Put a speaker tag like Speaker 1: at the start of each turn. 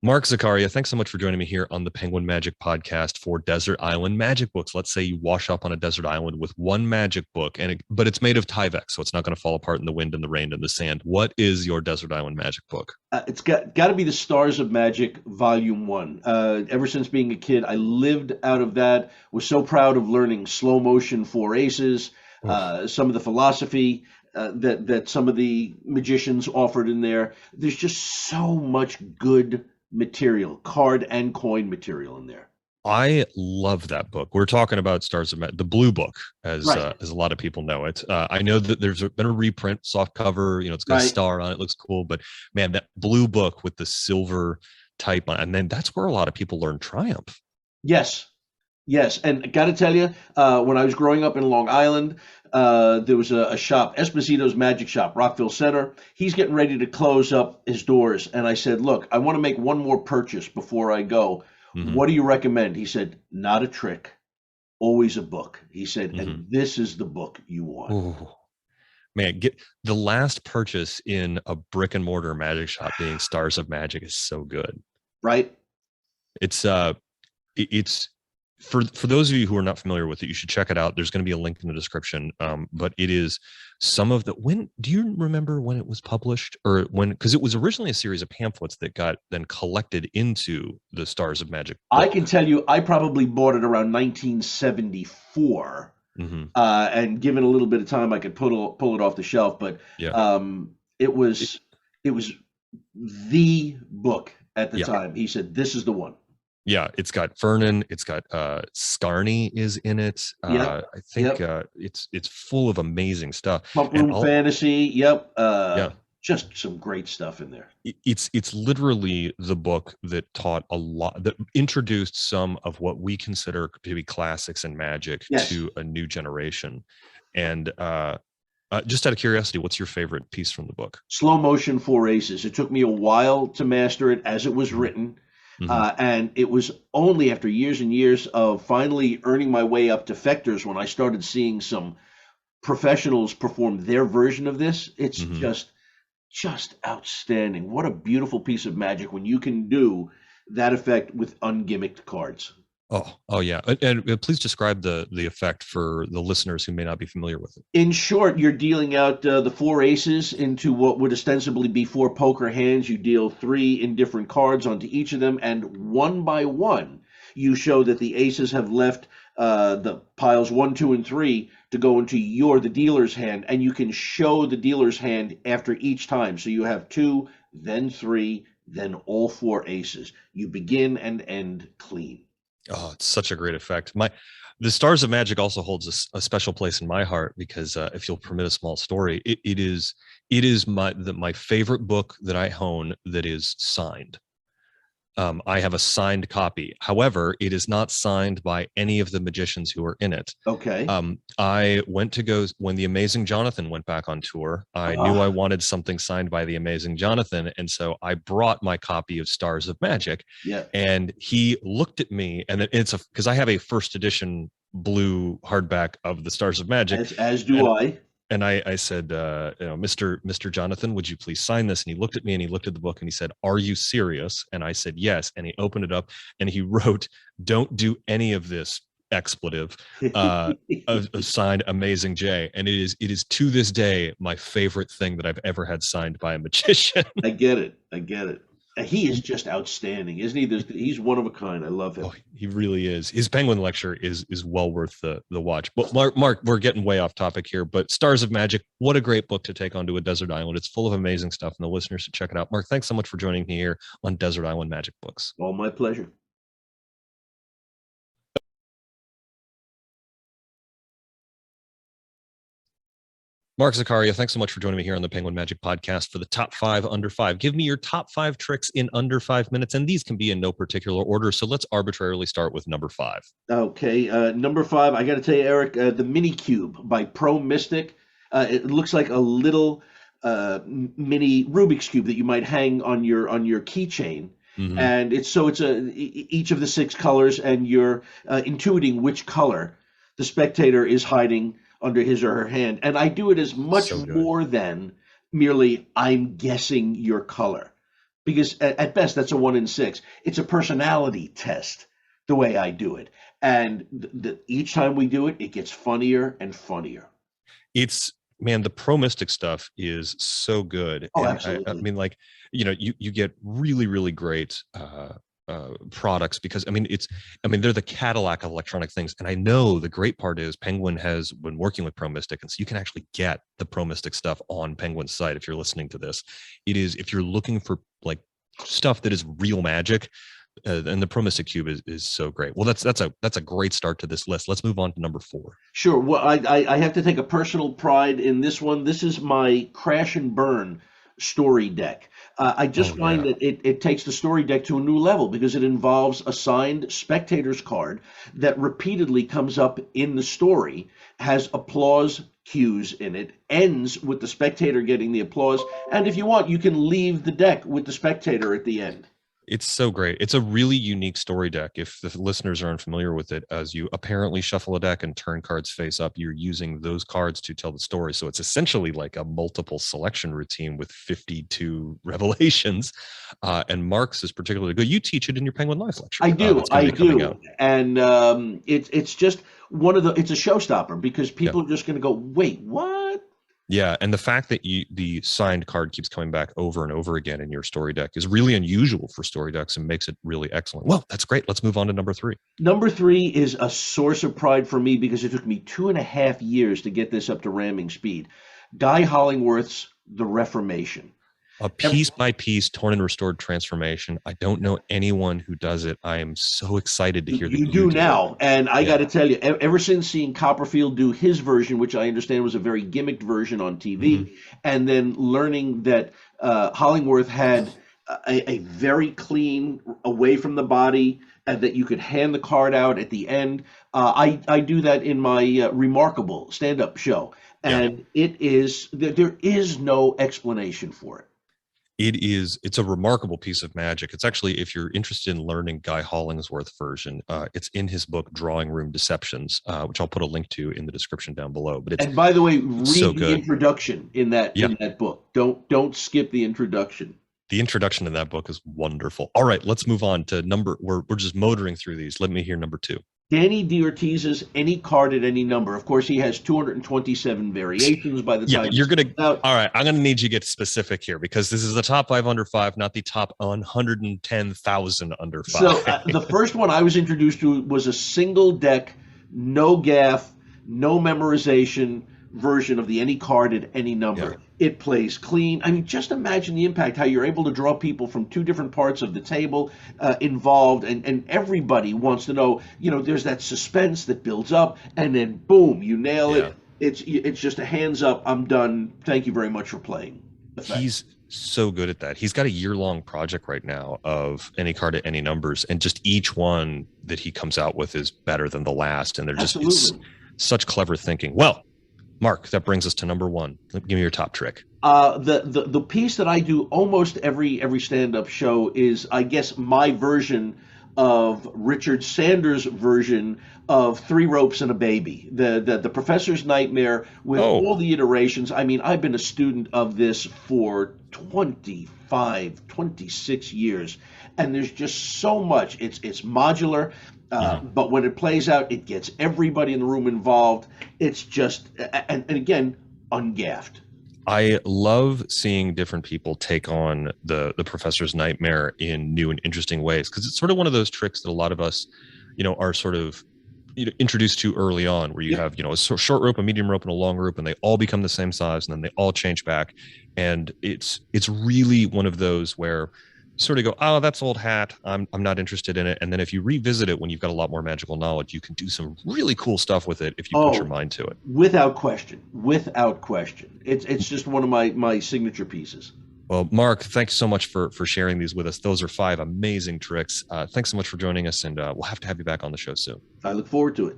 Speaker 1: Mark Zacharia, thanks so much for joining me here on the Penguin Magic podcast for Desert Island Magic Books. Let's say you wash up on a desert island with one magic book, but it's made of Tyvek, so it's not going to fall apart in the wind and the rain and the sand. What is your Desert Island Magic book?
Speaker 2: It's got to be the Stars of Magic Volume One. Ever since being a kid, I lived out of that. Was so proud of learning slow motion four aces,
Speaker 1: Oh,
Speaker 2: some of the philosophy that some of the magicians offered in there. There's just so much good material, card and coin material in there.
Speaker 1: I love that book. We're talking about Stars of Magic, the blue book,
Speaker 2: Right,
Speaker 1: as a lot of people know it. I know that there's been a reprint, soft cover. It's got a
Speaker 2: right.
Speaker 1: star on it, looks cool. But man, that blue book with the silver type on, and then that's where a lot of people learn Triumph.
Speaker 2: Yes, yes, and I got to tell you, when I was growing up in Long Island, there was a shop, Esposito's Magic Shop, Rockville Center. He's getting ready to close up his doors, and I said, "Look, I want to make one more purchase before I go.
Speaker 1: Hmm.
Speaker 2: What do you recommend?" He said, "Not a trick, always a book." He said,
Speaker 1: Hmm.
Speaker 2: "And this is the book you want."
Speaker 1: Oh man, get the last purchase in a brick and mortar magic shop being Stars of Magic is so good.
Speaker 2: Right?
Speaker 1: It's it's for those of you who are not familiar with it, you should check it out. There's going to be a link in the description. But it is some of the when do you remember when it was published or when because it was originally a series of pamphlets that got then collected into the Stars of Magic
Speaker 2: I can
Speaker 1: book.
Speaker 2: tell you, I probably bought it around 1974.
Speaker 1: Hmm.
Speaker 2: And given a little bit of time, I could pull it off the shelf. But
Speaker 1: Yeah.
Speaker 2: it
Speaker 1: It-
Speaker 2: was it was the book at the
Speaker 1: yeah.
Speaker 2: time. He said, "This is the one."
Speaker 1: Yeah, it's got Vernon, it's got Scarney is in it.
Speaker 2: Yep,
Speaker 1: I think
Speaker 2: yep.
Speaker 1: it's full of amazing stuff.
Speaker 2: Pump
Speaker 1: And
Speaker 2: Room
Speaker 1: all
Speaker 2: Fantasy. Yep.
Speaker 1: yeah,
Speaker 2: Just some great stuff in there.
Speaker 1: it's literally the book that taught a lot that introduced some of what we consider to be classics in magic
Speaker 2: Yes.
Speaker 1: to a new generation. And just out of curiosity, what's your favorite piece from the book?
Speaker 2: Slow motion four aces. It took me a while to master it as it was
Speaker 1: Hmm.
Speaker 2: written.
Speaker 1: Hmm.
Speaker 2: And it was only after years and years of finally earning my way up to Fector's when I started seeing some professionals perform their version of this. It's
Speaker 1: Hmm.
Speaker 2: just outstanding. What a beautiful piece of magic when you can do that effect with ungimmicked cards.
Speaker 1: Oh yeah, and please describe the effect for the listeners who may not be familiar with it.
Speaker 2: In short, you're dealing out the four aces into what would ostensibly be four poker hands. You deal three indifferent cards onto each of them, and one by one, you show that the aces have left the piles one, two, and three to go into the dealer's hand, and you can show the dealer's hand after each time. So you have two, then three, then all four aces. You begin and end clean.
Speaker 1: Oh, it's such a great effect. The Stars of Magic also holds a special place in my heart because if you'll permit a small story, it is my favorite book that I own that is signed. I have a signed copy. However, it is not signed by any of the magicians who are in it.
Speaker 2: Okay.
Speaker 1: I went to go when the Amazing Jonathan went back on tour. I knew I
Speaker 2: Ah,
Speaker 1: wanted something signed by the Amazing Jonathan, and so I brought my copy of Stars of Magic.
Speaker 2: yeah.
Speaker 1: And he looked at me, and it's a because I have a first edition blue hardback of the Stars of Magic,
Speaker 2: As do
Speaker 1: and
Speaker 2: I.
Speaker 1: I said, Mr. Jonathan, would you please sign this? And he looked at me and he looked at the book and he said, "Are you serious?" And I said, "Yes." And he opened it up and he wrote, "Don't do any of this expletive." Signed Amazing J, and it is to this day my favorite thing that I've ever had signed by a magician.
Speaker 2: I get it. I get it. And he is just outstanding, isn't he? He's one of a kind. I love
Speaker 1: Oh,
Speaker 2: him.
Speaker 1: he really is. His Penguin lecture is well worth the watch. But Mark, we're getting way off topic here. But Stars of Magic, what a great book to take onto a desert island. It's full of amazing stuff, and the listeners should check it out. Mark, thanks so much for joining me here on Desert Island Magic Books.
Speaker 2: All my pleasure.
Speaker 1: Mark Zacharia, thanks so much for joining me here on the Penguin Magic Podcast for the top five under five. Give me your top five tricks in under 5 minutes, and these can be in no particular order. So let's arbitrarily start with number five.
Speaker 2: Okay, number five. I got to tell you, Eric, the Mini Cube by Pro Mystic. It looks like a little mini Rubik's cube that you might hang on your keychain,
Speaker 1: Hmm.
Speaker 2: and each of the six colors, and you're intuiting which color the spectator is hiding under his or her hand. And I do it as much
Speaker 1: So good.
Speaker 2: more than merely I'm guessing your color. because at best that's a 1 in 6. It's a personality test the way I do it, and each time we do it, it gets funnier and funnier.
Speaker 1: It's man, the pro mystic stuff is so good,
Speaker 2: Oh,
Speaker 1: and I
Speaker 2: absolutely.
Speaker 1: mean, like, you get really really great products, because I mean they're the Cadillac of electronic things, and I know the great part is Penguin has been working with Pro Mystic, and so you can actually get the Pro Mystic stuff on Penguin's site. If you're listening to this, it is, if you're looking for like stuff that is real magic, and the Pro Mystic Cube is so great. Well, that's a great start to this list. Let's move on to number 4.
Speaker 2: Sure. Well, I have to take a personal pride in this one. This is my crash and burn story deck. I
Speaker 1: Oh
Speaker 2: just find
Speaker 1: yeah.
Speaker 2: that it takes the story deck to a new level because it involves a signed spectator's card that repeatedly comes up in the story, has applause cues in it, ends with the spectator getting the applause, and if you want, you can leave the deck with the spectator at the end.
Speaker 1: It's so great. It's a really unique story deck. If the listeners are unfamiliar with it, as you apparently shuffle a deck and turn cards face up, you're using those cards to tell the story. So it's essentially like a multiple selection routine with 52 revelations. And Mark's is particularly good. You teach it in your Penguin Life lecture that's going
Speaker 2: I
Speaker 1: to be coming
Speaker 2: do,
Speaker 1: out.
Speaker 2: and it's just one of the it's a showstopper because
Speaker 1: Yeah.
Speaker 2: people are just going to go, wait, what?
Speaker 1: Yeah, and the fact that the signed card keeps coming back over and over again in your story deck is really unusual for story decks and makes it really excellent. Well, that's great. Let's move on to number 3.
Speaker 2: Number three is a source of pride for me because it took me 2.5 years to get this up to ramming speed. Guy Hollingworth's The Reformation.
Speaker 1: A
Speaker 2: Ev-
Speaker 1: piece by piece torn and restored transformation. I don't know anyone who does it. I am so excited to hear that
Speaker 2: You
Speaker 1: you
Speaker 2: do
Speaker 1: do it.
Speaker 2: now, and I got
Speaker 1: Yeah.
Speaker 2: to tell you, ever since seeing Copperfield do his version, which I understand was a very gimmicked version on
Speaker 1: Hmm.
Speaker 2: TV, and then learning that Hollingworth had a very clean, away from the body, and that you could hand the card out at the end. I do that in my Remarkable stand-up show,
Speaker 1: Yeah.
Speaker 2: and there is no explanation for it.
Speaker 1: It's a remarkable piece of magic. It's actually, if you're interested in learning Guy Hollingsworth version, it's in his book Drawing Room Deceptions, which I'll put a link to in the description down below. But
Speaker 2: And by the way,
Speaker 1: it's so
Speaker 2: read the
Speaker 1: good.
Speaker 2: introduction
Speaker 1: Yeah.
Speaker 2: in that book. Don't skip the introduction.
Speaker 1: The introduction to that book is wonderful. All right, let's move on to number. We're just motoring through these. Let me hear number 2.
Speaker 2: Danny D'Ortiz's Any Card at Any Number. Of course, he has 227 variations by the
Speaker 1: Yeah,
Speaker 2: time
Speaker 1: you're
Speaker 2: this
Speaker 1: gonna.
Speaker 2: comes out.
Speaker 1: All right, I'm gonna need you to get specific here, because this is the top 5 under 5, not the top 110,000 under
Speaker 2: So
Speaker 1: 5.
Speaker 2: the first one I was introduced to was a single deck, no gaff, no memorization version of the Any Card at Any
Speaker 1: Yeah,
Speaker 2: Number. It plays clean. I mean, just imagine the impact, how you're able to draw people from two different parts of the table involved, and everybody wants to know, there's that suspense that builds up, and then boom, you nail
Speaker 1: yeah.
Speaker 2: it. It's just a hands up, I'm done. Thank you very much for playing effect.
Speaker 1: He's so good at that. He's got a year-long project right now of Any Card at Any Numbers, and just each one that he comes out with is better than the last, and it's
Speaker 2: Absolutely.
Speaker 1: such clever thinking. Well, Mark, that brings us to number 1. Give me your top trick.
Speaker 2: The piece that I do almost every stand up show is, I guess, my version of Richard Sanders' version of Three Ropes and a Baby, the Professor's Nightmare with
Speaker 1: Oh,
Speaker 2: all the iterations. I mean, I've been a student of this for 26 years, and there's just so much. It's modular.
Speaker 1: mhm.
Speaker 2: But when it plays out, it gets everybody in the room involved. It's just, and again, ungaffed.
Speaker 1: I love seeing different people take on the professor's nightmare in new and interesting ways, because it's sort of one of those tricks that a lot of us, are sort of introduced to early on, where you
Speaker 2: Yep.
Speaker 1: have a short rope, a medium rope, and a long rope, and they all become the same size, and then they all change back, and it's really one of those where you sort of go, oh, that's old hat, I'm not interested in it, and then if you revisit it when you've got a lot more magical knowledge, you can do some really cool stuff with it if you put your
Speaker 2: Oh,
Speaker 1: mind to it.
Speaker 2: without question, without question. It's just one of my signature pieces.
Speaker 1: Well, Mark, thanks so much for sharing these with us. Those are 5 amazing tricks. Thanks so much for joining us, and we'll have to have you back on the show soon.
Speaker 2: I look forward to it.